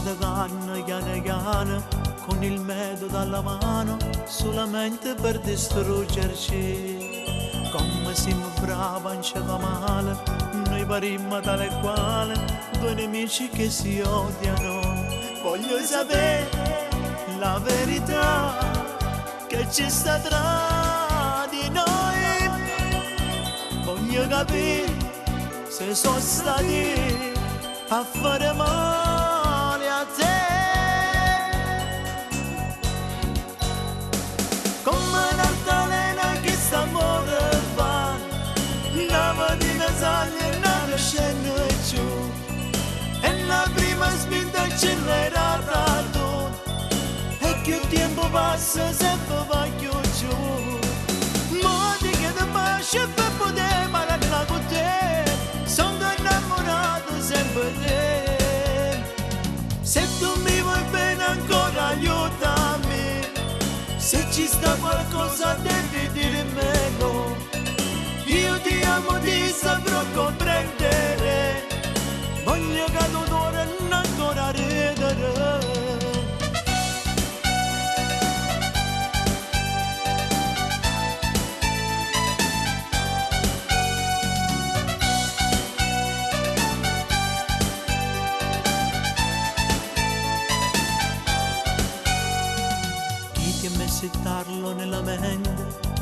da canna piano piano, con il metodo alla mano, solamente per distruggerci. Come siamo bravi, non ci va male, noi parimmo tale e quale, due nemici che si odiano. Voglio sapere la verità che ci sta tra di noi. Voglio capire se sono stati a fare male a te. Come un'altalena che sta amore fa, la mattina sale e la scende giù, e la prima spinta accelerata tu, e più tempo passa sempre va più giù. Mo ti chiedo pace per poter parlare con te, sono innamorato sempre di te. Se tu mi vuoi bene ancora aiutami, se ci sta qualcosa devi dirmelo. Io ti amo, ti saprò comprendere, voglio che l'odore non ancora ridere. Chi mi settarlo nella mente,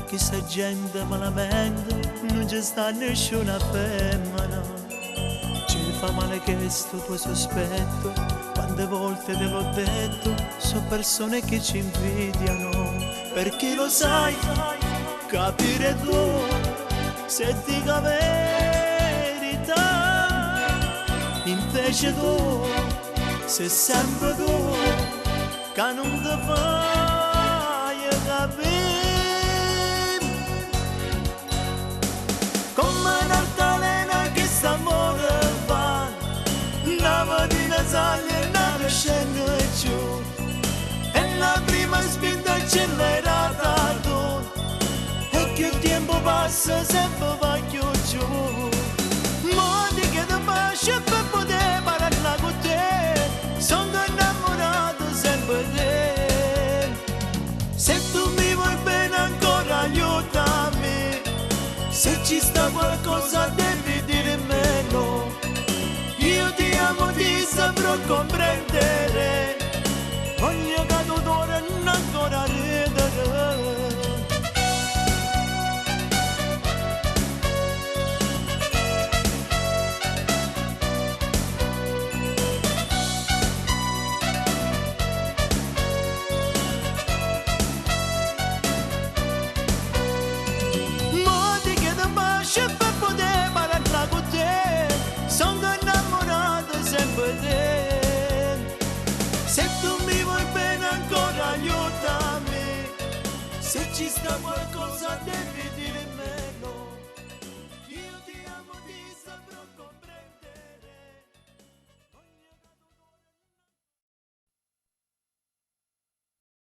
chissà gente malamente, non ci sta nessuna femmina. Ci fa male questo tuo sospetto, quante volte te l'ho detto, sono persone che ci invidiano, perché lo sai, capire tu, se dico la verità, invece tu, sei sempre tu, che non ti fai capire. Come un'altalena che sta amore fa, la mattina sale e la scende giù, e la prima spinta accelerata tu, e più tempo passa sempre va più giù. Mo ti chiedo pace per poter parlare con te, sono innamorato sempre di te. Se tu mi vuoi bene ancora aiutami, se ci sta qualcosa devi dirmelo. Io ti amo, ti saprò comprendere, voglio che l'odore non ancora ridere. Per poter parlare con te, sono innamorato sempre di te. Se tu mi vuoi bene ancora aiutami, se ci sta qualcosa devi dirmelo. Io ti amo, ti saprò